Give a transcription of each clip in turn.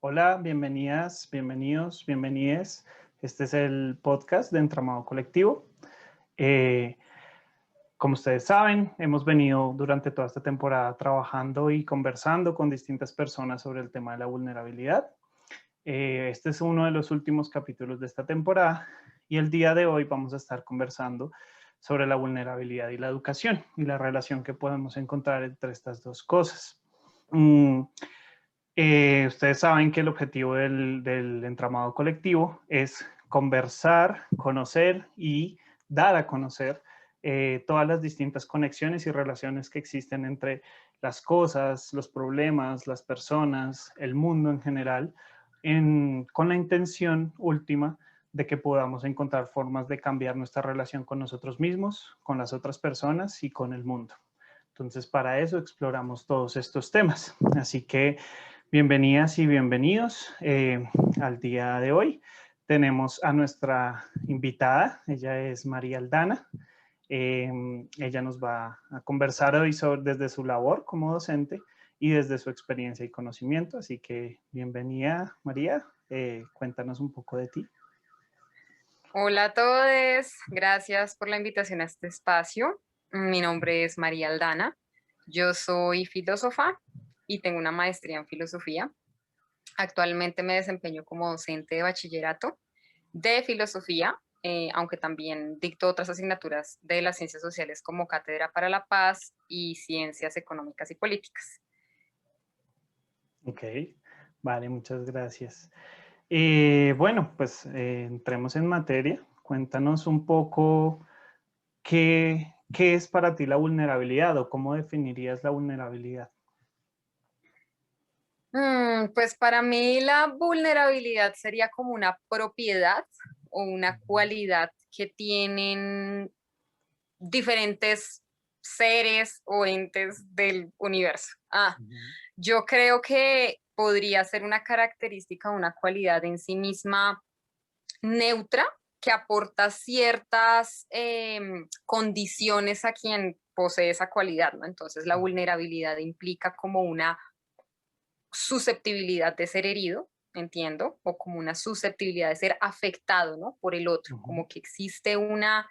Hola, bienvenidas, bienvenidos, bienvenides. Este es el podcast de Entramado Colectivo. Eh, Como ustedes saben, hemos venido durante toda esta temporada trabajando y conversando con distintas personas sobre el tema de la vulnerabilidad. Este es uno de los últimos capítulos de esta temporada y el día de hoy vamos a estar conversando sobre la vulnerabilidad y la educación y la relación que podemos encontrar entre estas dos cosas. Mm, Ustedes saben que el objetivo del entramado colectivo es conversar, conocer y dar a conocer todas las distintas conexiones y relaciones que existen entre las cosas, los problemas, las personas, el mundo en general, con la intención última de que podamos encontrar formas de cambiar nuestra relación con nosotros mismos, con las otras personas y con el mundo. Entonces, para eso exploramos todos estos temas. Así que bienvenidas y bienvenidos al día de hoy. Tenemos a nuestra invitada, ella es María Aldana. Ella nos va a conversar hoy desde su labor como docente y desde su experiencia y conocimiento. Así que bienvenida, María. Cuéntanos un poco de ti. Hola a todos, gracias por la invitación a este espacio. Mi nombre es María Aldana, yo soy filósofa y tengo una maestría en filosofía. Actualmente me desempeño como docente de bachillerato de filosofía, aunque también dicto otras asignaturas de las ciencias sociales como Cátedra para la Paz y Ciencias Económicas y Políticas. Ok, vale, muchas gracias. Bueno, pues entremos en materia. Cuéntanos un poco qué es para ti la vulnerabilidad o cómo definirías la vulnerabilidad. Pues para mí la vulnerabilidad sería como una propiedad o una cualidad que tienen diferentes seres o entes del universo. Ujú. Yo creo que podría ser una característica, una cualidad en sí misma neutra que aporta ciertas condiciones a quien posee esa cualidad, ¿no? Entonces la vulnerabilidad implica como una susceptibilidad de ser herido, entiendo, o como una susceptibilidad de ser afectado, ¿no? Por el otro, Ujú, como que existe una,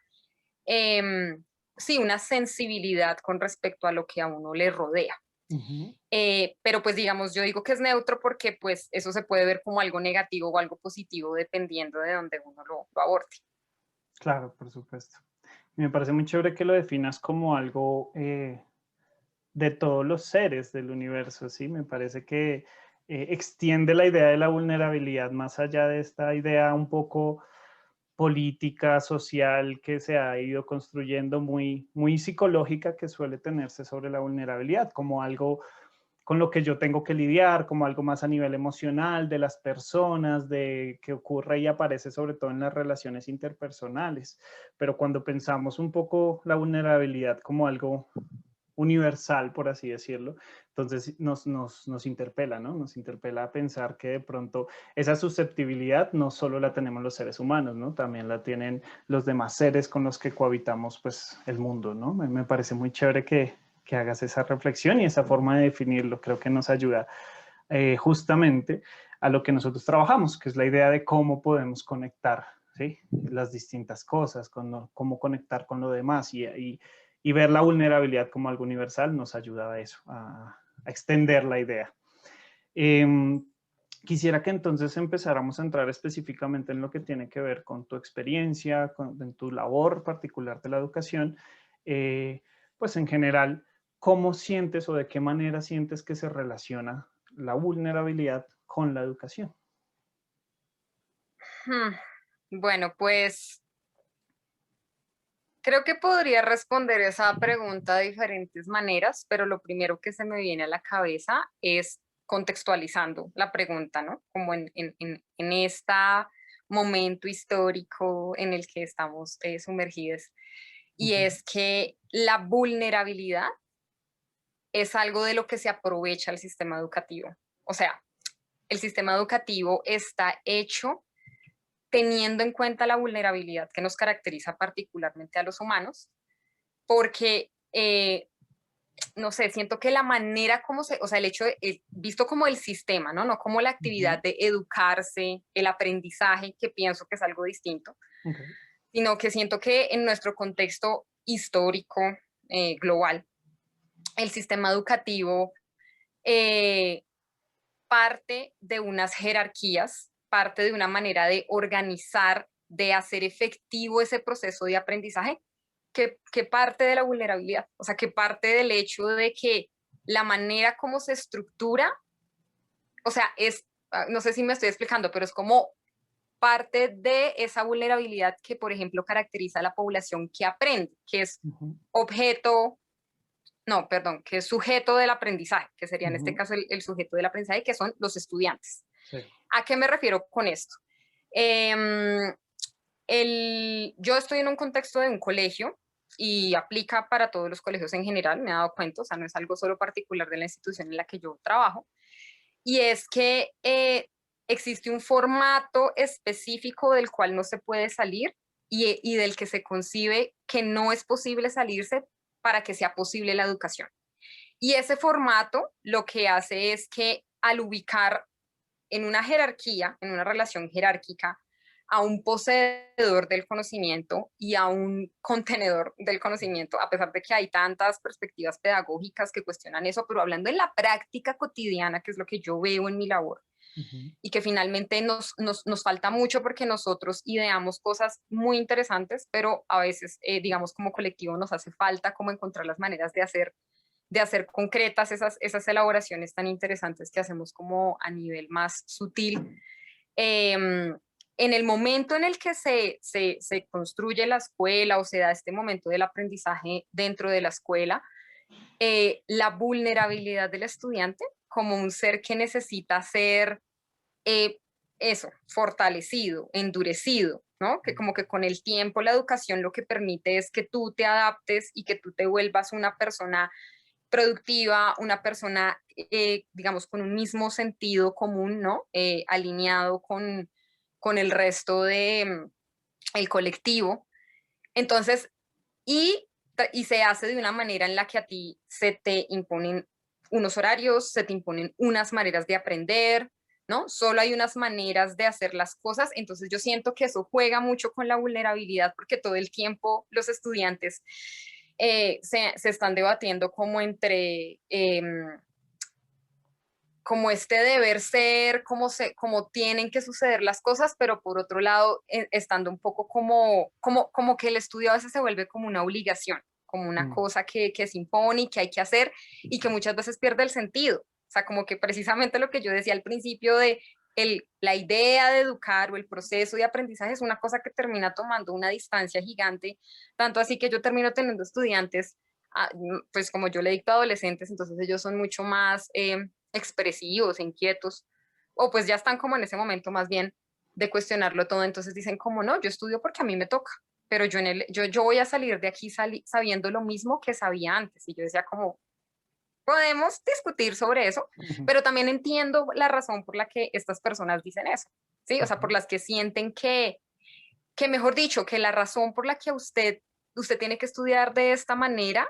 sí, una sensibilidad con respecto a lo que a uno le rodea. ujú. Pero pues digamos, yo digo que es neutro porque pues eso se puede ver como algo negativo o algo positivo dependiendo de donde uno lo aborde. Claro, por supuesto. Me parece muy chévere que lo definas como algo de todos los seres del universo, ¿sí? Me parece que extiende la idea de la vulnerabilidad más allá de esta idea un poco política, social que se ha ido construyendo muy psicológica que suele tenerse sobre la vulnerabilidad como algo con lo que yo tengo que lidiar, como algo más a nivel emocional de las personas, de que ocurre y aparece sobre todo en las relaciones interpersonales. Pero cuando pensamos un poco la vulnerabilidad como algo universal, por así decirlo, entonces nos interpela, ¿no? Nos interpela a pensar que de pronto esa susceptibilidad no solo la tenemos los seres humanos, ¿no? También la tienen los demás seres con los que cohabitamos, pues, el mundo, ¿no? Me parece muy chévere que hagas esa reflexión y esa forma de definirlo. Creo que nos ayuda justamente a lo que nosotros trabajamos, que es la idea de cómo podemos conectar, ¿sí? Las distintas cosas, cómo conectar con lo demás y ver la vulnerabilidad como algo universal nos ayuda a eso, a extender la idea. Eh, Quisiera que entonces empezáramos a entrar específicamente en lo que tiene que ver con tu experiencia, en tu labor particular de la educación, eh, pues en general, ¿cómo sientes o de qué manera sientes que se relaciona la vulnerabilidad con la educación? Hmm, Bueno, pues creo que podría responder esa pregunta de diferentes maneras, pero lo primero que se me viene a la cabeza es contextualizando la pregunta, ¿no? Como en este momento histórico en el que estamos sumergidos. Y Ujú, es que la vulnerabilidad es algo de lo que se aprovecha el sistema educativo. O sea, el sistema educativo está hecho teniendo en cuenta la vulnerabilidad que nos caracteriza particularmente a los humanos, porque no sé, siento que la manera como o sea, el hecho de, visto como el sistema, ¿no? No como la actividad Ujú. de educarse, el aprendizaje, que pienso que es algo distinto, Ok. sino que siento que en nuestro contexto histórico, global, el sistema educativo eh, parte de unas jerarquías, parte de una manera de organizar, de hacer efectivo ese proceso de aprendizaje, que parte de la vulnerabilidad, o sea, que parte del hecho de que la manera como se estructura, o sea, no sé si me estoy explicando, pero es como parte de esa vulnerabilidad que, por ejemplo, caracteriza a la población que aprende, que es Ujú, objeto, no, perdón, que es sujeto del aprendizaje, que sería en este ujú. caso el sujeto del aprendizaje, que son los estudiantes. Sí. ¿A qué me refiero con esto? Em, yo estoy en un contexto de un colegio y aplica para todos los colegios en general, me he dado cuenta, o sea, no es algo solo particular de la institución en la que yo trabajo, y es que existe un formato específico del cual no se puede salir y del que se concibe que no es posible salirse para que sea posible la educación. Y ese formato lo que hace es que al ubicar en una jerarquía, en una relación jerárquica, a un poseedor del conocimiento y a un contenedor del conocimiento, a pesar de que hay tantas perspectivas pedagógicas que cuestionan eso, pero hablando en la práctica cotidiana, que es lo que yo veo en mi labor, Ujú, y que finalmente nos falta mucho porque nosotros ideamos cosas muy interesantes, pero a veces, digamos, como colectivo nos hace falta como encontrar las maneras de hacer concretas esas elaboraciones tan interesantes que hacemos como a nivel más sutil. En el momento en el que se construye la escuela o se da este momento del aprendizaje dentro de la escuela, la vulnerabilidad del estudiante como un ser que necesita ser eh, eso, fortalecido, endurecido, ¿no? Que como que con el tiempo la educación lo que permite es que tú te adaptes y que tú te vuelvas una persona productiva, una persona, digamos, con un mismo sentido común, ¿no? Alineado con el resto de el colectivo. Entonces, y se hace de una manera en la que a ti se te imponen unos horarios, se te imponen unas maneras de aprender, ¿no? Solo hay unas maneras de hacer las cosas, entonces yo siento que eso juega mucho con la vulnerabilidad porque todo el tiempo los estudiantes se están debatiendo como entre como este deber ser, como tienen que suceder las cosas, pero por otro lado, estando un poco como que el estudio a veces se vuelve como una obligación, como una mm, cosa que se impone y que hay que hacer y que muchas veces pierde el sentido. O sea, como que precisamente lo que yo decía al principio de la idea de educar o el proceso de aprendizaje es una cosa que termina tomando una distancia gigante, tanto así que yo termino teniendo estudiantes, pues como yo le dicto a adolescentes, entonces ellos son mucho más expresivos, inquietos, o pues ya están como en ese momento más bien de cuestionarlo todo, entonces dicen como no, yo estudio porque a mí me toca, pero yo voy a salir de aquí sabiendo lo mismo que sabía antes, y yo decía como, podemos discutir sobre eso, ujú, pero también entiendo la razón por la que estas personas dicen eso, ¿sí? O sea, por ujú. las que sienten que mejor dicho, que la razón por la que usted tiene que estudiar de esta manera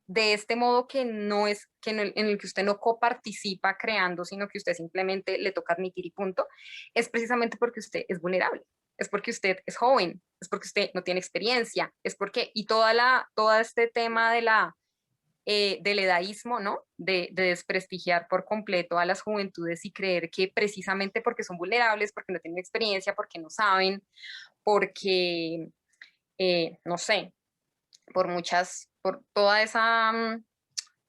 de este modo que no es, que en el que usted no coparticipa creando, sino que usted simplemente le toca admitir y punto, es precisamente porque usted es vulnerable, es porque usted es joven, es porque usted no tiene experiencia, es porque, y todo este tema del edaísmo, ¿no? De desprestigiar por completo a las juventudes y creer que precisamente porque son vulnerables, porque no tienen experiencia, porque no saben, porque, no sé, por toda esa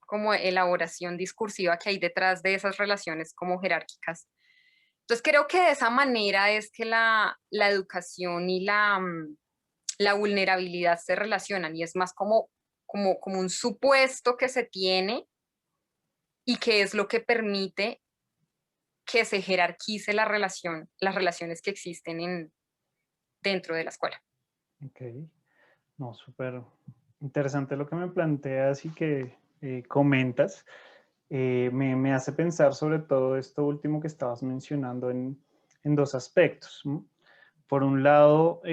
como elaboración discursiva que hay detrás de esas relaciones como jerárquicas. Entonces creo que de esa manera es que la educación y la vulnerabilidad se relacionan y es más como un supuesto que se tiene y que es lo que permite que se jerarquice la relación, las relaciones que existen dentro de la escuela. Ok, no, súper interesante lo que me planteas y que comentas. Me hace pensar sobre todo esto último que estabas mencionando en dos aspectos. ¿M? Por un lado,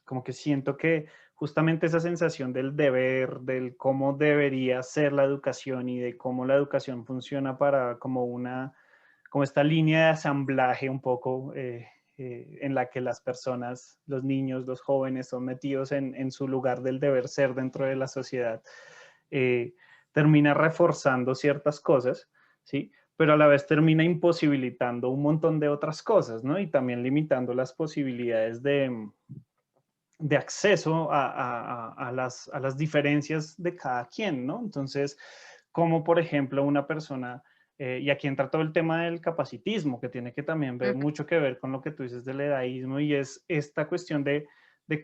como que siento que justamente esa sensación del deber, del cómo debería ser la educación y de cómo la educación funciona para como esta línea de asamblaje un poco en la que las personas, los niños, los jóvenes son metidos en su lugar del deber ser dentro de la sociedad, eh, termina reforzando ciertas cosas, ¿sí? Pero a la vez termina imposibilitando un montón de otras cosas, ¿no? Y también limitando las posibilidades de acceso a las diferencias de cada quien, ¿no? Entonces, como por ejemplo una persona, y aquí entra todo el tema del capacitismo, que tiene que también ver Ujú. mucho que ver con lo que tú dices del edadismo, y es esta cuestión de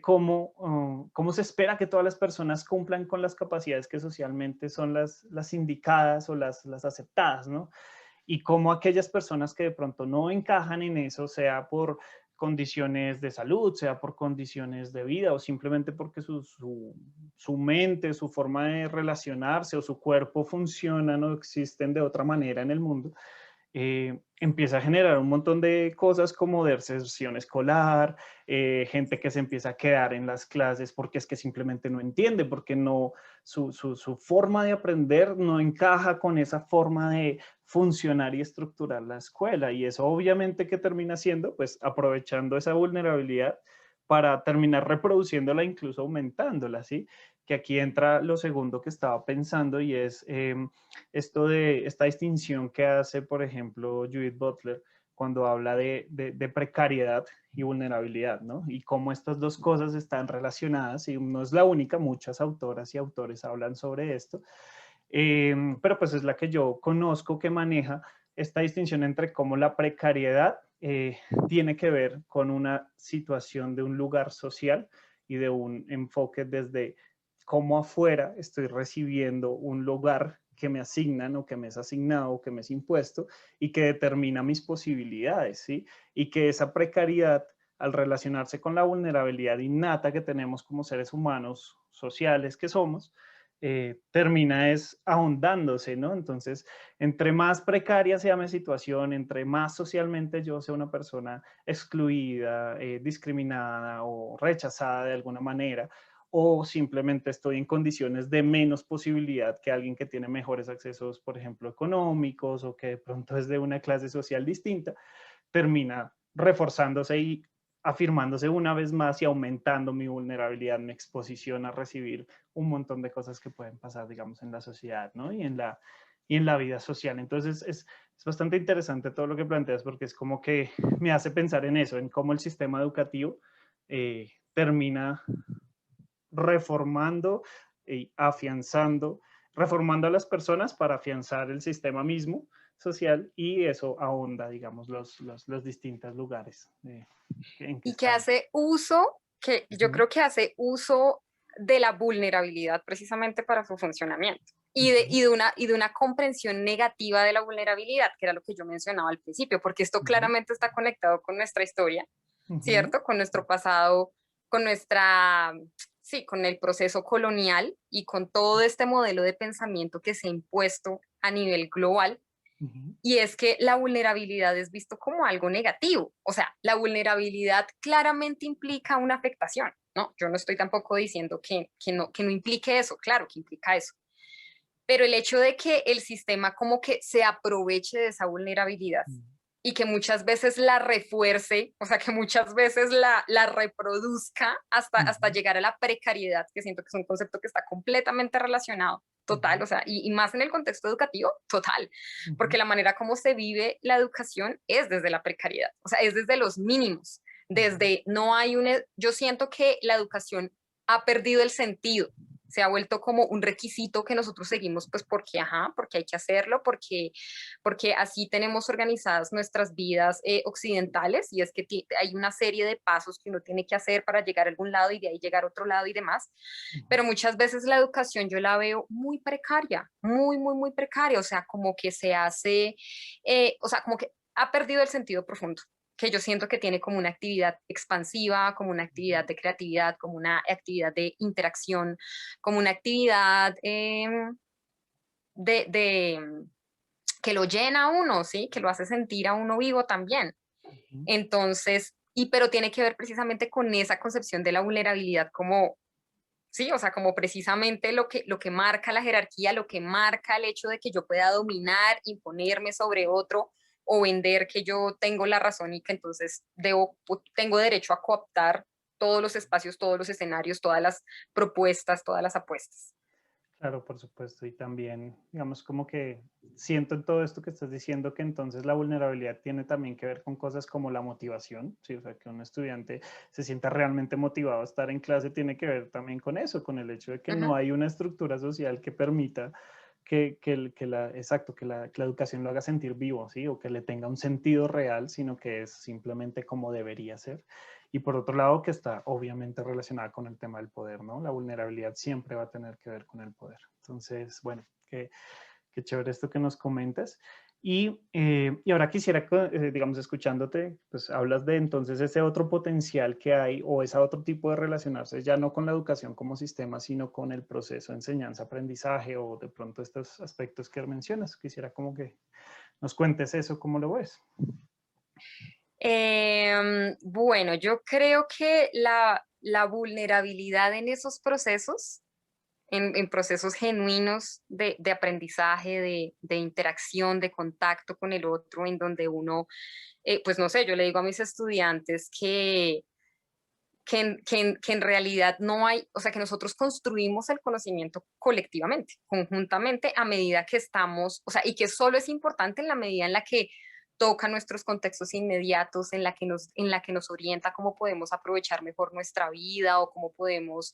cómo, cómo se espera que todas las personas cumplan con las capacidades que socialmente son las indicadas o las aceptadas, ¿no? Y cómo aquellas personas que de pronto no encajan en eso, sea por condiciones de salud, sea por condiciones de vida o simplemente porque su mente, su forma de relacionarse o su cuerpo funcionan o existen de otra manera en el mundo, empieza a generar un montón de cosas como deserción escolar, gente que se empieza a quedar en las clases porque es que simplemente no entiende, porque no, su forma de aprender no encaja con esa forma de funcionar y estructurar la escuela. Y eso obviamente que termina siendo, pues aprovechando esa vulnerabilidad para terminar reproduciéndola, incluso aumentándola, ¿sí? Que aquí entra lo segundo que estaba pensando y es esto de esta distinción que hace, por ejemplo, Judith Butler cuando habla de precariedad y vulnerabilidad, ¿no? Y cómo estas dos cosas están relacionadas, y no es la única, muchas autoras y autores hablan sobre esto, pero pues es la que yo conozco que maneja esta distinción entre cómo la precariedad tiene que ver con una situación de un lugar social y de un enfoque desde cómo afuera estoy recibiendo un lugar que me asignan o que me es asignado o que me es impuesto y que determina mis posibilidades, ¿sí? Y que esa precariedad, al relacionarse con la vulnerabilidad innata que tenemos como seres humanos sociales que somos, termina es ahondándose, ¿no? Entonces, entre más precaria sea mi situación, entre más socialmente yo sea una persona excluida, discriminada o rechazada de alguna manera, o simplemente estoy en condiciones de menos posibilidad que alguien que tiene mejores accesos, por ejemplo, económicos o que de pronto es de una clase social distinta, termina reforzándose y afirmándose una vez más y aumentando mi vulnerabilidad, mi exposición a recibir un montón de cosas que pueden pasar, digamos, en la sociedad, ¿no? Y en la vida social. Entonces, es bastante interesante todo lo que planteas porque es como que me hace pensar en eso, en cómo el sistema educativo termina reformando y afianzando, reformando a las personas para afianzar el sistema mismo social y eso ahonda, digamos, los distintos lugares en que Y que estamos. hace uso, que yo Ujú, creo que hace uso de la vulnerabilidad precisamente para su funcionamiento ujú, y de una comprensión negativa de la vulnerabilidad, que era lo que yo mencionaba al principio, porque esto ujú, claramente está conectado con nuestra historia, ujú, ¿cierto? Con nuestro pasado, con nuestra, sí, con el proceso colonial y con todo este modelo de pensamiento que se ha impuesto a nivel global, ujú, y es que la vulnerabilidad es visto como algo negativo. O sea, la vulnerabilidad claramente implica una afectación, ¿no? Yo no estoy tampoco diciendo que no implique eso, claro que implica eso. Pero el hecho de que el sistema como que se aproveche de esa vulnerabilidad y que muchas veces la refuerce, o sea, que muchas veces la reproduzca hasta ujú, llegar a la precariedad, que siento que es un concepto que está completamente relacionado, total, ujú, o sea, y más en el contexto educativo, total, porque ujú, la manera como se vive la educación es desde la precariedad, o sea, es desde los mínimos, ujú, desde no hay una, yo siento que la educación ha perdido el sentido, se ha vuelto como un requisito que nosotros seguimos, pues porque, ajá, porque hay que hacerlo, porque así tenemos organizadas nuestras vidas occidentales y es que hay una serie de pasos que uno tiene que hacer para llegar a algún lado y de ahí llegar a otro lado y demás, ujú. pero muchas veces la educación yo la veo muy precaria, muy, muy, muy precaria, o sea, como que se hace, o sea, como que ha perdido el sentido profundo que yo siento que tiene como una actividad expansiva, como una actividad de creatividad, como una actividad de interacción, como una actividad de que lo llena a uno, ¿sí? Que lo hace sentir a uno vivo también. Entonces, pero tiene que ver precisamente con esa concepción de la vulnerabilidad como, ¿sí? O sea, como precisamente lo que marca la jerarquía, lo que marca el hecho de que yo pueda dominar, imponerme sobre otro o vender que yo tengo la razón y que entonces tengo derecho a cooptar todos los espacios, todos los escenarios, todas las propuestas, todas las apuestas. Claro, por supuesto. Y también, digamos, como que siento en todo esto que estás diciendo que entonces la vulnerabilidad tiene también que ver con cosas como la motivación, ¿sí? O sea, que un estudiante se sienta realmente motivado a estar en clase tiene que ver también con eso, con el hecho de que no Ujú. hay una estructura social que permita exacto, que la educación lo haga sentir vivo, ¿sí? O que le tenga un sentido real, sino que es simplemente como debería ser. Y por otro lado, que está obviamente relacionada con el tema del poder, ¿no? La vulnerabilidad siempre va a tener que ver con el poder. Entonces, bueno, qué chévere esto que nos comentas. Y ahora quisiera, digamos, escuchándote, pues hablas de entonces ese otro potencial que hay o ese otro tipo de relacionarse, ya no con la educación como sistema, sino con el proceso de enseñanza-aprendizaje o de pronto estos aspectos que mencionas. Quisiera como que nos cuentes eso, ¿cómo lo ves? Bueno, yo creo que la vulnerabilidad en esos procesos, en procesos genuinos de aprendizaje, de interacción, de contacto con el otro, en donde uno, pues no sé, yo le digo a mis estudiantes que en realidad no hay, o sea, que nosotros construimos el conocimiento colectivamente, conjuntamente, a medida que estamos, o sea, y que solo es importante en la medida en la que toca nuestros contextos inmediatos, en la que nos orienta cómo podemos aprovechar mejor nuestra vida o cómo podemos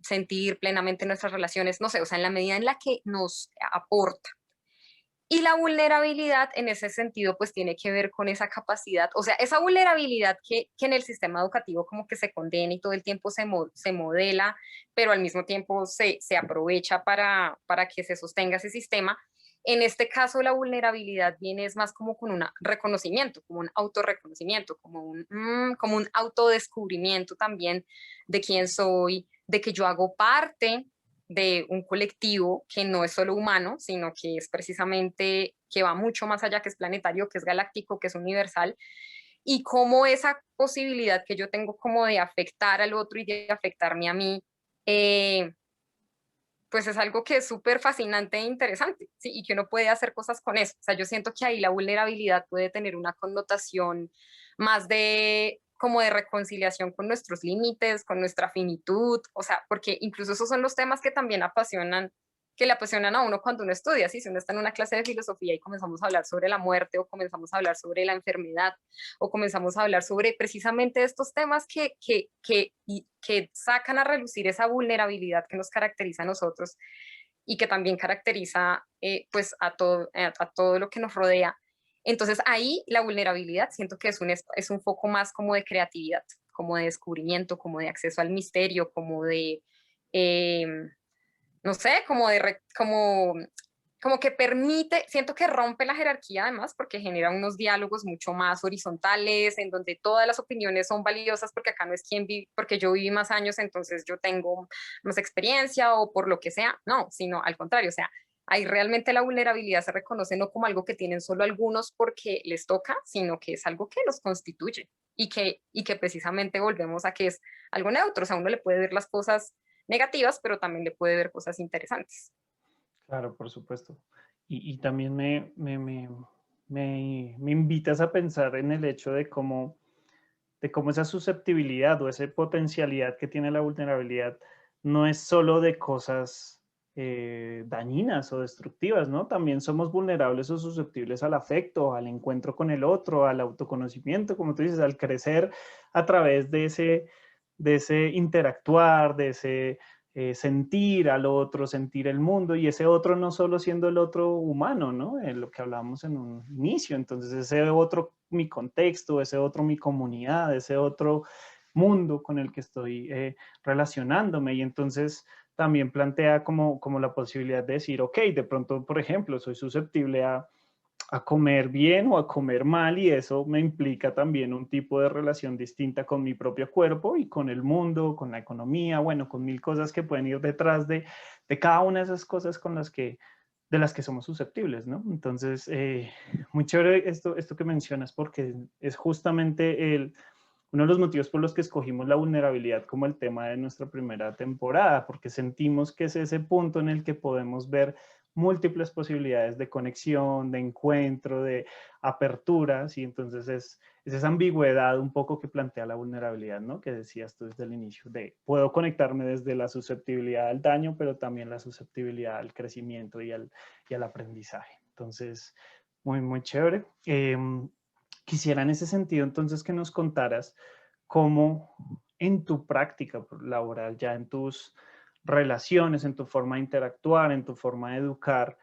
sentir plenamente nuestras relaciones, no sé, o sea, en la medida en la que nos aporta. Y la vulnerabilidad en ese sentido pues tiene que ver con esa capacidad, o sea, esa vulnerabilidad que en el sistema educativo como que se condena y todo el tiempo se modela, pero al mismo tiempo se aprovecha para que se sostenga ese sistema. En este caso la vulnerabilidad viene es más como con un reconocimiento, como un autorreconocimiento, como un autodescubrimiento también de quién soy, de que yo hago parte de un colectivo que no es solo humano, sino que es precisamente, que va mucho más allá, que es planetario, que es galáctico, que es universal, y cómo esa posibilidad que yo tengo como de afectar al otro y de afectarme a mí, eh, pues es algo que es súper fascinante e interesante, ¿sí? Y que uno puede hacer cosas con eso. O sea, yo siento que ahí la vulnerabilidad puede tener una connotación más de como de reconciliación con nuestros límites, con nuestra finitud, o sea, porque incluso esos son los temas que también apasionan, que le apasionan a uno cuando uno estudia, ¿sí? Si uno está en una clase de filosofía y comenzamos a hablar sobre la muerte o comenzamos a hablar sobre la enfermedad o comenzamos a hablar sobre precisamente estos temas que sacan a relucir esa vulnerabilidad que nos caracteriza a nosotros y que también caracteriza pues a todo lo que nos rodea. Entonces ahí la vulnerabilidad siento que es un foco más como de creatividad, como de descubrimiento, como de acceso al misterio, como de, eh, no sé, como que permite, siento que rompe la jerarquía además porque genera unos diálogos mucho más horizontales en donde todas las opiniones son valiosas porque acá no es porque yo viví más años, entonces yo tengo más experiencia o por lo que sea, no, sino al contrario, o sea, ahí realmente la vulnerabilidad se reconoce no como algo que tienen solo algunos porque les toca, sino que es algo que los constituye y que precisamente volvemos a que es algo neutro, o sea, uno le puede ver las cosas negativas, pero también le puede ver cosas interesantes. Claro, por supuesto. Y también me invitas a pensar en el hecho de cómo esa susceptibilidad o esa potencialidad que tiene la vulnerabilidad no es solo de cosas dañinas o destructivas, ¿no? También somos vulnerables o susceptibles al afecto, al encuentro con el otro, al autoconocimiento, como tú dices, al crecer a través de ese interactuar, de ese sentir al otro, sentir el mundo, y ese otro no solo siendo el otro humano, ¿no? Lo que hablábamos en un inicio, entonces ese otro mi contexto, ese otro mi comunidad, ese otro mundo con el que estoy relacionándome, y entonces también plantea como la posibilidad de decir, ok, de pronto, por ejemplo, soy susceptible a comer bien o a comer mal, y eso me implica también un tipo de relación distinta con mi propio cuerpo y con el mundo, con la economía, bueno, con mil cosas que pueden ir detrás de cada una de esas cosas de las que somos susceptibles, ¿no? Entonces, muy chévere esto que mencionas porque es justamente uno de los motivos por los que escogimos la vulnerabilidad como el tema de nuestra primera temporada, porque sentimos que es ese punto en el que podemos ver múltiples posibilidades de conexión, de encuentro, de apertura, ¿sí? Entonces es esa ambigüedad un poco que plantea la vulnerabilidad, ¿no? Que decías tú desde el inicio, de puedo conectarme desde la susceptibilidad al daño, pero también la susceptibilidad al crecimiento y al aprendizaje. Entonces, muy chévere. Quisiera en ese sentido entonces que nos contaras cómo en tu práctica laboral, ya en tus relaciones, en tu forma de interactuar, en tu forma de educar,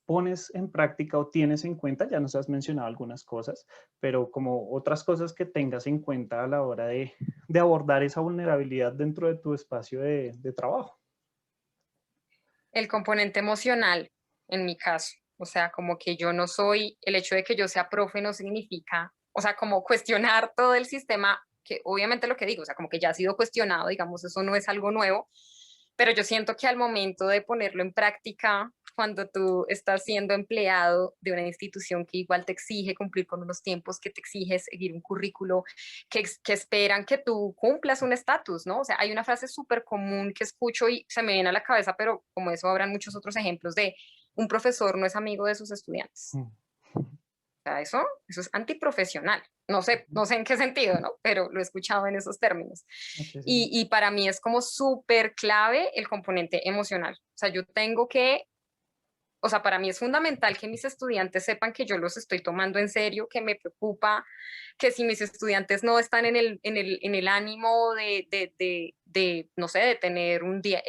pones en práctica o tienes en cuenta, ya nos has mencionado algunas cosas, pero como otras cosas que tengas en cuenta a la hora de abordar esa vulnerabilidad dentro de tu espacio de trabajo. El componente emocional, en mi caso, o sea, como que yo no soy, el hecho de que yo sea profe no significa, o sea, como cuestionar todo el sistema, que obviamente lo que digo, o sea, como que ya ha sido cuestionado, digamos, eso no es algo nuevo, pero yo siento que al momento de ponerlo en práctica, cuando tú estás siendo empleado de una institución que igual te exige cumplir con unos tiempos, que te exige seguir un currículo, que esperan que tú cumplas un estatus, ¿no? O sea, hay una frase súper común que escucho y se me viene a la cabeza, pero como eso habrán muchos otros ejemplos de un profesor no es amigo de sus estudiantes. Mm. O sea, eso es antiprofesional. No sé en qué sentido, ¿no? Pero lo he escuchado en esos términos. Sí, sí, sí. Y para mí es como súper clave el componente emocional. O sea, yo tengo que, o sea, para mí es fundamental que mis estudiantes sepan que yo los estoy tomando en serio, que me preocupa, que si mis estudiantes no están en el ánimo no sé, de tener un día,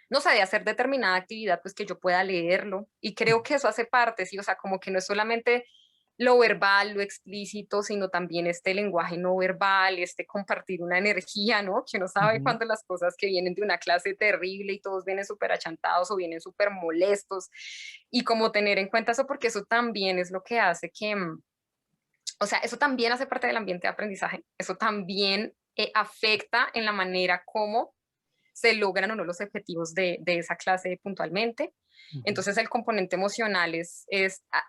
no sé, de hacer determinada actividad, pues que yo pueda leerlo. Y creo que eso hace parte, sí, o sea, como que no es solamente lo verbal, lo explícito, sino también este lenguaje no verbal, este compartir una energía, ¿no? Que uno sabe Ujú. cuando las cosas que vienen de una clase terrible y todos vienen súper achantados o vienen súper molestos y como tener en cuenta eso porque eso también es lo que hace que, o sea, eso también hace parte del ambiente de aprendizaje, eso también afecta en la manera como se logran o no los objetivos de esa clase puntualmente. Ujú. Entonces el componente emocional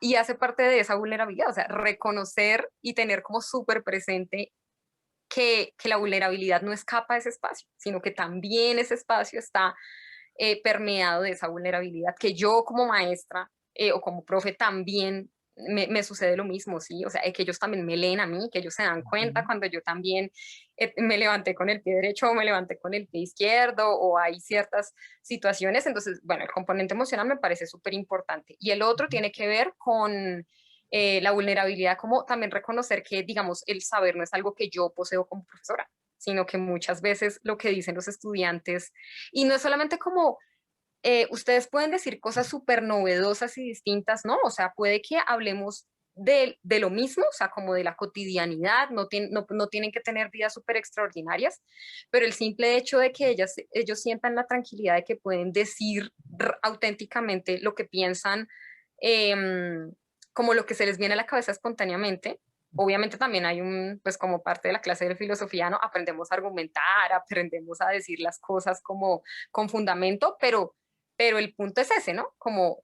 y hace parte de esa vulnerabilidad, o sea, reconocer y tener como súper presente que la vulnerabilidad no escapa de ese espacio, sino que también ese espacio está permeado de esa vulnerabilidad, que yo como maestra o como profe también me sucede lo mismo, ¿sí? O sea, que ellos también me leen a mí, que ellos se dan cuenta Ujú. cuando yo también me levanté con el pie derecho o me levanté con el pie izquierdo o hay ciertas situaciones. Entonces, bueno, el componente emocional me parece súper importante. Y el otro Ujú. tiene que ver con la vulnerabilidad, como también reconocer que, digamos, el saber no es algo que yo poseo como profesora, sino que muchas veces lo que dicen los estudiantes, y no es solamente como ustedes pueden decir cosas súper novedosas y distintas, ¿no? O sea, puede que hablemos de lo mismo, o sea, como de la cotidianidad, no tienen que tener vidas súper extraordinarias, pero el simple hecho de que ellos sientan la tranquilidad de que pueden decir auténticamente lo que piensan, como lo que se les viene a la cabeza espontáneamente. Obviamente también hay pues como parte de la clase de filosofía, ¿no? Aprendemos a argumentar, aprendemos a decir las cosas como con fundamento, pero el punto es ese, ¿no? Como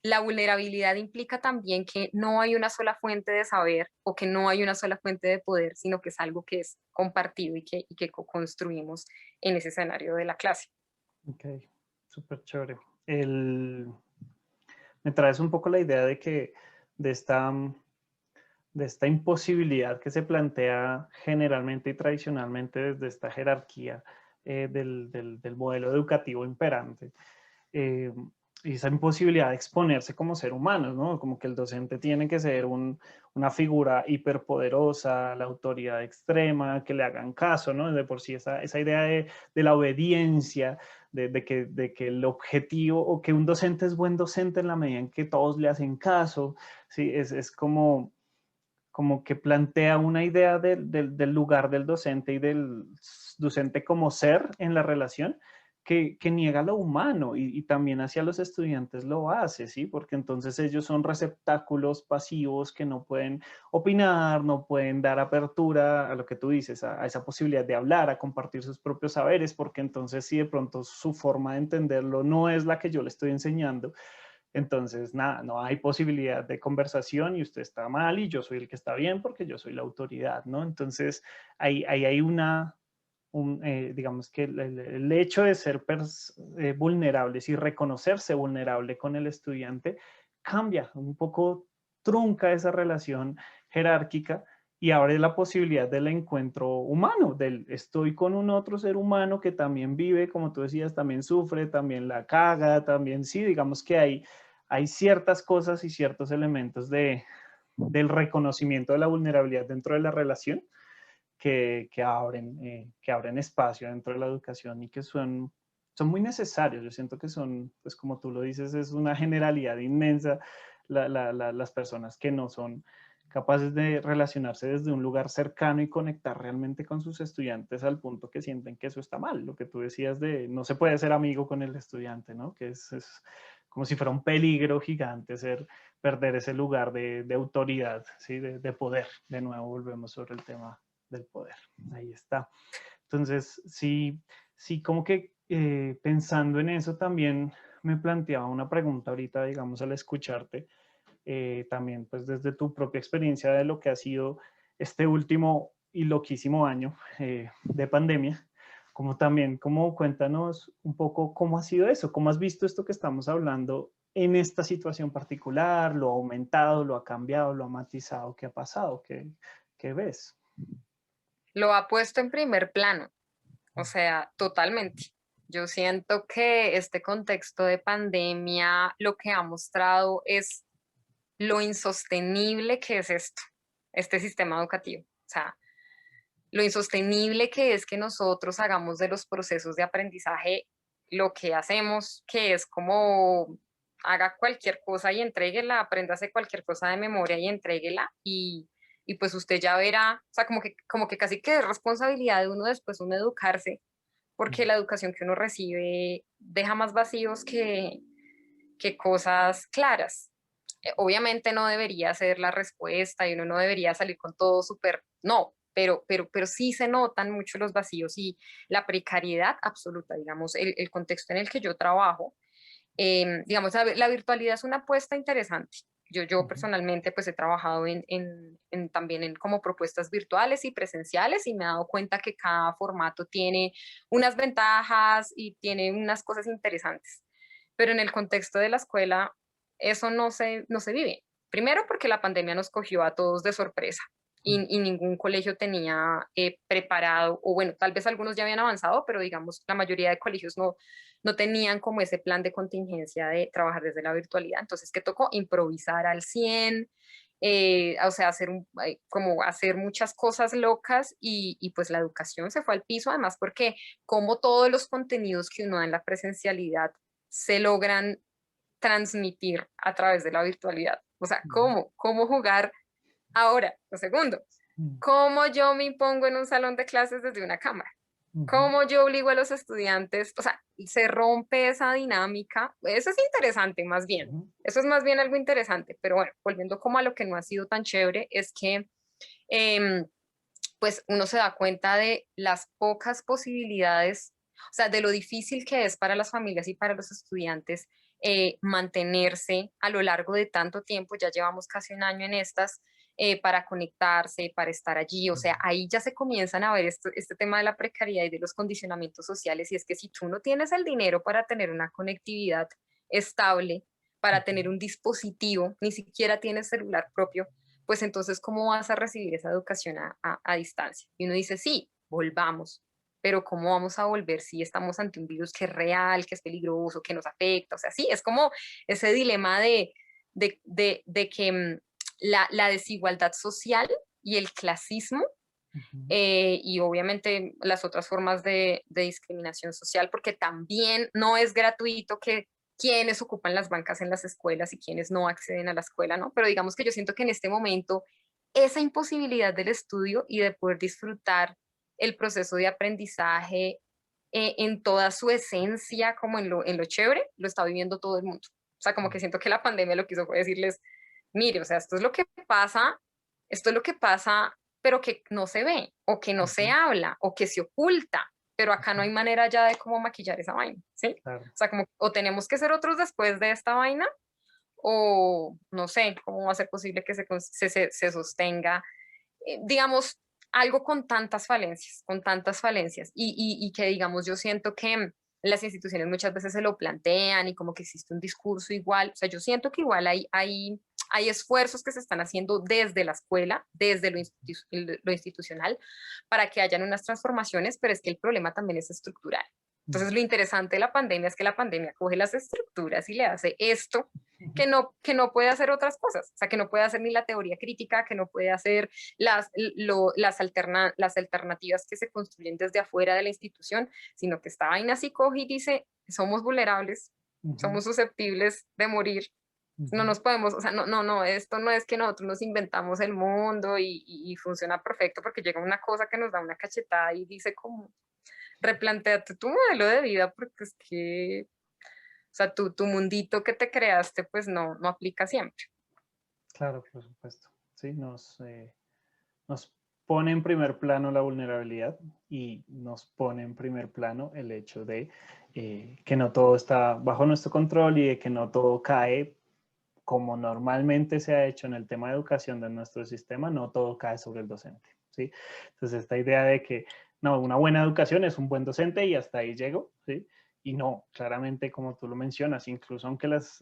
la vulnerabilidad implica también que no hay una sola fuente de saber o que no hay una sola fuente de poder, sino que es algo que es compartido y que construimos en ese escenario de la clase. Ok, súper chévere. Me traes un poco la idea de que de esta, de esta imposibilidad que se plantea generalmente y tradicionalmente desde esta jerarquía del modelo educativo imperante. eh, y esa imposibilidad de exponerse como ser humanos, ¿no? Como que el docente tiene que ser una figura hiperpoderosa, la autoridad extrema, que le hagan caso, ¿no? De por sí esa idea de la obediencia, de que el objetivo o que un docente es buen docente en la medida en que todos le hacen caso, ¿sí? Es como que plantea una idea del lugar del docente y del docente como ser en la relación que niega lo humano y también hacia los estudiantes lo hace, ¿sí? Porque entonces ellos son receptáculos pasivos que no pueden opinar, no pueden dar apertura a lo que tú dices, a esa posibilidad de hablar, a compartir sus propios saberes, porque entonces si de pronto su forma de entenderlo no es la que yo le estoy enseñando, Entonces, nada, no hay posibilidad de conversación y usted está mal y yo soy el que está bien porque yo soy la autoridad, ¿no? Entonces, ahí hay digamos que el hecho de ser vulnerables y reconocerse vulnerable con el estudiante cambia un poco, trunca esa relación jerárquica y abre la posibilidad del encuentro humano, del estoy con un otro ser humano que también vive, como tú decías, también sufre, también la caga, también sí, digamos que hay ciertas cosas y ciertos elementos del reconocimiento de la vulnerabilidad dentro de la relación que abren espacio dentro de la educación y que son muy necesarios. Yo siento que son, pues como tú lo dices, es una generalidad inmensa las personas que no son capaces de relacionarse desde un lugar cercano y conectar realmente con sus estudiantes al punto que sienten que eso está mal. Lo que tú decías de no se puede ser amigo con el estudiante, ¿no? Que es como si fuera un peligro gigante perder ese lugar de autoridad, ¿sí? De poder. De nuevo volvemos sobre el tema del poder. Ahí está. Entonces, sí, sí, como que pensando en eso también me planteaba una pregunta ahorita, digamos, al escucharte, también pues desde tu propia experiencia de lo que ha sido este último y loquísimo año de pandemia, como también, como cuéntanos un poco cómo ha sido eso, cómo has visto esto que estamos hablando en esta situación particular, lo ha aumentado, lo ha cambiado, lo ha matizado, qué ha pasado, qué ves. Lo ha puesto en primer plano, o sea, totalmente. Yo siento que este contexto de pandemia lo que ha mostrado es lo insostenible que es esto, este sistema educativo. O sea, lo insostenible que es que nosotros hagamos de los procesos de aprendizaje lo que hacemos, que es como haga cualquier cosa y entréguela, apréndase cualquier cosa de memoria y entréguela y pues usted ya verá, o sea, como que casi que es responsabilidad de uno después uno educarse, porque la educación que uno recibe deja más vacíos que cosas claras. Obviamente no debería ser la respuesta y uno no debería salir con todo súper, no, pero sí se notan mucho los vacíos y la precariedad absoluta, digamos, el contexto en el que yo trabajo. Digamos, la virtualidad es una apuesta interesante. Yo personalmente pues he trabajado también en como propuestas virtuales y presenciales y me he dado cuenta que cada formato tiene unas ventajas y tiene unas cosas interesantes. Pero en el contexto de la escuela eso no se vive. Primero porque la pandemia nos cogió a todos de sorpresa y ningún colegio tenía preparado, o bueno, tal vez algunos ya habían avanzado, pero digamos la mayoría de colegios no tenían como ese plan de contingencia de trabajar desde la virtualidad. Entonces, ¿qué tocó? Improvisar al 100, o sea, como hacer muchas cosas locas y pues la educación se fue al piso, además porque como todos los contenidos que uno da en la presencialidad se logran transmitir a través de la virtualidad. O sea, ¿cómo jugar ahora? Lo segundo, ¿cómo yo me impongo en un salón de clases desde una cámara? ¿Cómo yo obligo a los estudiantes? O sea, se rompe esa dinámica. Eso es interesante más bien. Eso es más bien algo interesante. Pero bueno, volviendo como a lo que no ha sido tan chévere, es que em, pues uno se da cuenta de las pocas posibilidades, o sea, de lo difícil que es para las familias y para los estudiantes mantenerse a lo largo de tanto tiempo, ya llevamos casi un año en estas, para conectarse, para estar allí, o sea, ahí ya se comienzan a ver este tema de la precariedad y de los condicionamientos sociales, y es que si tú no tienes el dinero para tener una conectividad estable, para tener un dispositivo, ni siquiera tienes celular propio, pues entonces, ¿cómo vas a recibir esa educación a distancia? Y uno dice, sí, volvamos, pero ¿cómo vamos a volver si estamos ante un virus que es real, que es peligroso, que nos afecta? O sea, sí, es como ese dilema de que la desigualdad social y el clasismo y obviamente las otras formas de discriminación social, porque también no es gratuito que quienes ocupan las bancas en las escuelas y quienes no acceden a la escuela, ¿no? Pero digamos que yo siento que en este momento esa imposibilidad del estudio y de poder disfrutar el proceso de aprendizaje en toda su esencia, como en lo chévere, lo está viviendo todo el mundo. O sea, como que siento que la pandemia lo que hizo fue decirles, mire, o sea, esto es lo que pasa, pero que no se ve, o que no se habla, o que se oculta, pero acá no hay manera ya de cómo maquillar esa vaina, ¿sí? Claro. O sea, como, o tenemos que ser otros después de esta vaina, o no sé, cómo va a ser posible que se sostenga, digamos, algo con tantas falencias, y que, digamos, yo siento que las instituciones muchas veces se lo plantean y como que existe un discurso igual, o sea, yo siento que igual hay esfuerzos que se están haciendo desde la escuela, desde lo institucional, para que hayan unas transformaciones, pero es que el problema también es estructural. Mm. Entonces, lo interesante de la pandemia es que la pandemia coge las estructuras y le hace esto que no puede hacer otras cosas, o sea, que no puede hacer ni la teoría crítica, que no puede hacer las alternativas que se construyen desde afuera de la institución, sino que esta vaina sí coge y dice, somos vulnerables, Ujú, somos susceptibles de morir, no ujú. nos podemos, o sea, esto no es que nosotros nos inventamos el mundo y funciona perfecto porque llega una cosa que nos da una cachetada y dice como, replantéate tu modelo de vida porque es que, o sea, tu mundito que te creaste pues no aplica siempre. Claro, por supuesto. Sí, nos pone en primer plano la vulnerabilidad y nos pone en primer plano el hecho de que no todo está bajo nuestro control y de que no todo cae como normalmente se ha hecho en el tema de educación de nuestro sistema, no todo cae sobre el docente, ¿sí? Entonces, esta idea de que, no, una buena educación es un buen docente y hasta ahí llego, ¿sí? Y no, claramente, como tú lo mencionas, incluso aunque las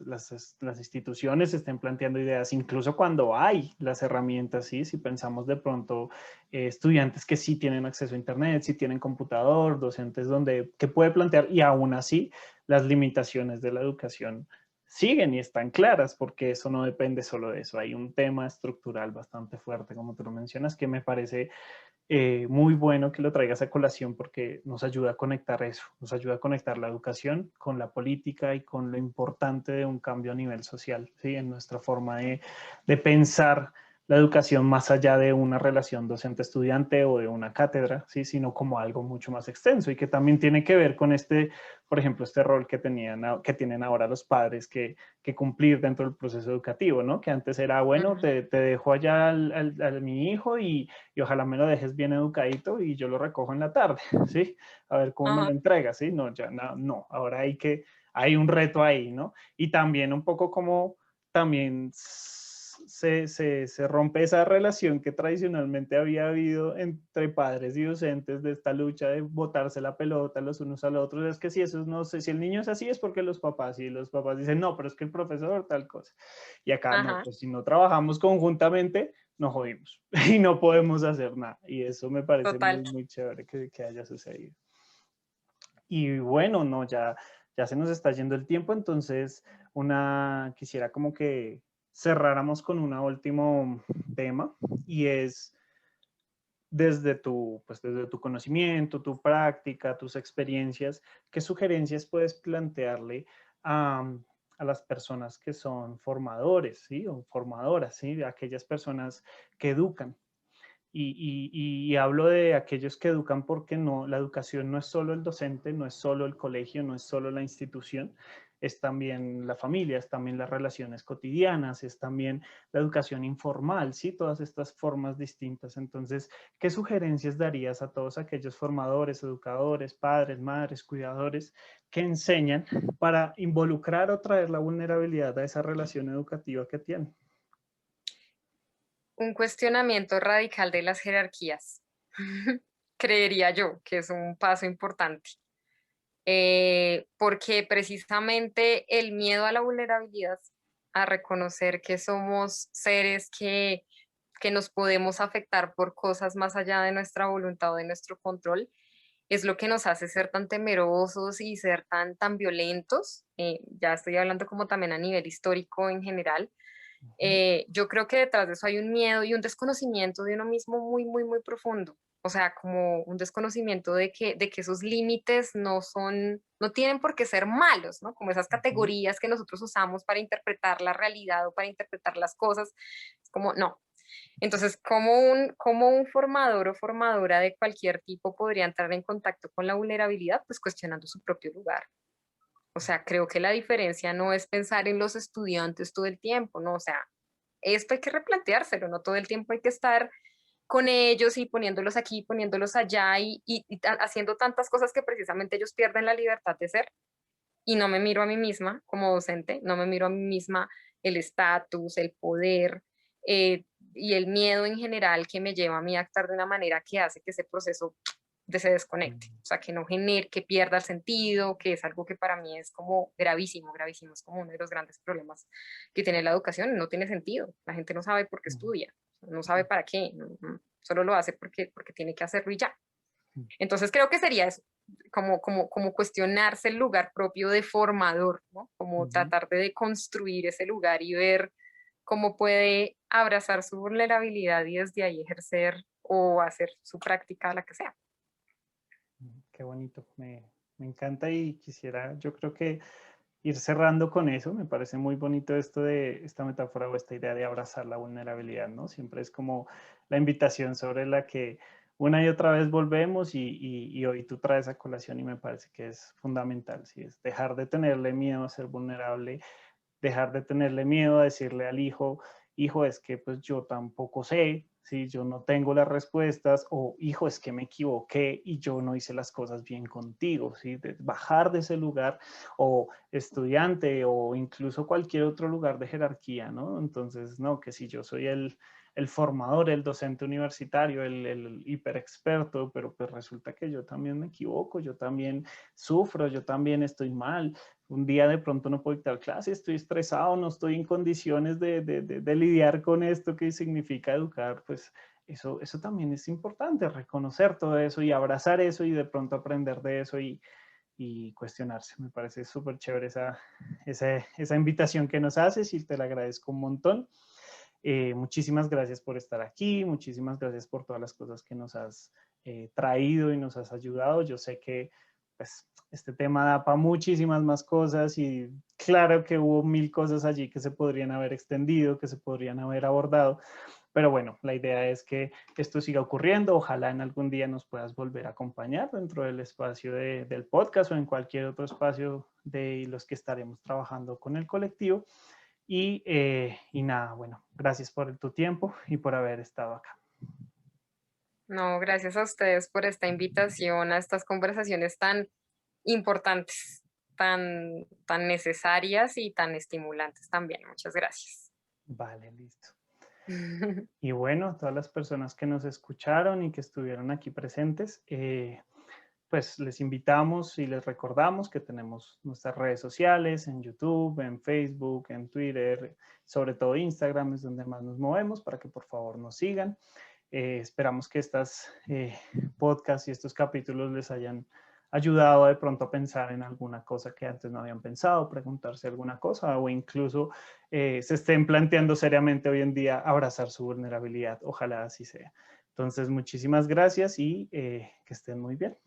instituciones estén planteando ideas, incluso cuando hay las herramientas, ¿sí? Si pensamos de pronto estudiantes que sí tienen acceso a Internet, sí tienen computador, docentes que puede plantear, y aún así las limitaciones de la educación siguen y están claras, porque eso no depende solo de eso. Hay un tema estructural bastante fuerte, como tú lo mencionas, que me parece muy bueno que lo traigas a colación porque nos ayuda a conectar eso, nos ayuda a conectar la educación con la política y con lo importante de un cambio a nivel social, ¿sí? En nuestra forma de pensar la educación más allá de una relación docente-estudiante o de una cátedra, ¿sí? Sino como algo mucho más extenso y que también tiene que ver con por ejemplo, este rol que tienen ahora los padres que cumplir dentro del proceso educativo, ¿no? Que antes era, bueno, Ujú. te dejo allá a mi hijo y ojalá me lo dejes bien educadito y yo lo recojo en la tarde, ¿sí? A ver cómo me lo Ajá. entregas, ¿sí? No, ya no, ahora hay un reto ahí, ¿no? Y también un poco como también se rompe esa relación que tradicionalmente había habido entre padres y docentes de esta lucha de botarse la pelota los unos a los otros. Es que si eso no sé, si el niño es así es porque los papás y los papás dicen, no, pero es que el profesor tal cosa. Y acá no, Ajá, pues si no trabajamos conjuntamente, nos jodimos y no podemos hacer nada. Y eso me parece total. muy chévere que haya sucedido. Y bueno, no, ya se nos está yendo el tiempo, entonces quisiera como que cerráramos con un último tema y es pues desde tu conocimiento, tu práctica, tus experiencias, ¿qué sugerencias puedes plantearle a, a las personas que son formadores, ¿sí? O formadoras, ¿sí? Aquellas personas que educan. Y hablo de aquellos que educan porque no, la educación no es solo el docente, no es solo el colegio, no es solo la institución, es también la familia, es también las relaciones cotidianas, es también la educación informal, ¿sí? Todas estas formas distintas. Entonces, ¿qué sugerencias darías a todos aquellos formadores, educadores, padres, madres, cuidadores que enseñan para involucrar o traer la vulnerabilidad a esa relación educativa que tienen? Un cuestionamiento radical de las jerarquías. Creería yo que es un paso importante, porque precisamente el miedo a la vulnerabilidad, a reconocer que somos seres que nos podemos afectar por cosas más allá de nuestra voluntad o de nuestro control, es lo que nos hace ser tan temerosos y ser tan violentos. Ya estoy hablando como también a nivel histórico en general. Yo creo que detrás de eso hay un miedo y un desconocimiento de uno mismo muy profundo. O sea, como un desconocimiento de que esos límites no tienen por qué ser malos, ¿no? Como esas Ujú, categorías que nosotros usamos para interpretar la realidad o para interpretar las cosas. Es como, no. Entonces, cómo un formador o formadora de cualquier tipo podría entrar en contacto con la vulnerabilidad? Pues cuestionando su propio lugar. O sea, creo que la diferencia no es pensar en los estudiantes todo el tiempo, ¿no? O sea, esto hay que replanteárselo, no todo el tiempo hay que estar con ellos y poniéndolos aquí, poniéndolos allá haciendo tantas cosas que precisamente ellos pierden la libertad de ser. Y no me miro a mí misma como docente, no me miro a mí misma el estatus, el poder y el miedo en general que me lleva a mí a actuar de una manera que hace que ese proceso se desconecte, o sea, que no genere, que pierda el sentido, que es algo que para mí es como gravísimo, gravísimo, es como uno de los grandes problemas que tiene la educación, no tiene sentido, la gente no sabe por qué estudia, no sabe para qué, solo lo hace porque tiene que hacerlo y ya. Entonces creo que sería eso, como cuestionarse el lugar propio de formador, ¿no? Como tratar de construir ese lugar y ver cómo puede abrazar su vulnerabilidad y desde ahí ejercer o hacer su práctica, la que sea. Qué bonito, me encanta y quisiera, yo creo que ir cerrando con eso, me parece muy bonito esto de esta metáfora o esta idea de abrazar la vulnerabilidad, ¿no? Siempre es como la invitación sobre la que una y otra vez volvemos y hoy tú traes a colación y me parece que es fundamental, ¿sí? Es dejar de tenerle miedo a ser vulnerable, dejar de tenerle miedo a decirle al hijo, hijo, es que pues yo tampoco sé, si yo no tengo las respuestas, o hijo, es que me equivoqué y yo no hice las cosas bien contigo, ¿sí? De bajar de ese lugar, o estudiante, o incluso cualquier otro lugar de jerarquía, ¿no? Entonces, no, que si yo soy el formador, el docente universitario, el hiperexperto, pero pues resulta que yo también me equivoco, yo también sufro, yo también estoy mal, un día de pronto no puedo dictar clase, estoy estresado, no estoy en condiciones de lidiar con esto que significa educar, pues eso también es importante, reconocer todo eso y abrazar eso y de pronto aprender de eso y cuestionarse. Me parece súper chévere esa invitación que nos haces y te la agradezco un montón. Muchísimas gracias por estar aquí, muchísimas gracias por todas las cosas que nos has traído y nos has ayudado. Yo sé que pues, este tema da para muchísimas más cosas y claro que hubo mil cosas allí que se podrían haber extendido, que se podrían haber abordado, pero bueno, la idea es que esto siga ocurriendo. Ojalá en algún día nos puedas volver a acompañar dentro del espacio del podcast o en cualquier otro espacio de los que estaremos trabajando con el colectivo. Y nada, bueno, gracias por tu tiempo y por haber estado acá. No, gracias a ustedes por esta invitación a estas conversaciones tan importantes, tan necesarias y tan estimulantes también. Muchas gracias. Vale, listo. Y bueno, todas las personas que nos escucharon y que estuvieron aquí presentes, pues les invitamos y les recordamos que tenemos nuestras redes sociales en YouTube, en Facebook, en Twitter, sobre todo Instagram es donde más nos movemos para que por favor nos sigan. Esperamos que estas podcasts y estos capítulos les hayan ayudado de pronto a pensar en alguna cosa que antes no habían pensado, preguntarse alguna cosa o incluso se estén planteando seriamente hoy en día abrazar su vulnerabilidad. Ojalá así sea. Entonces, muchísimas gracias y que estén muy bien.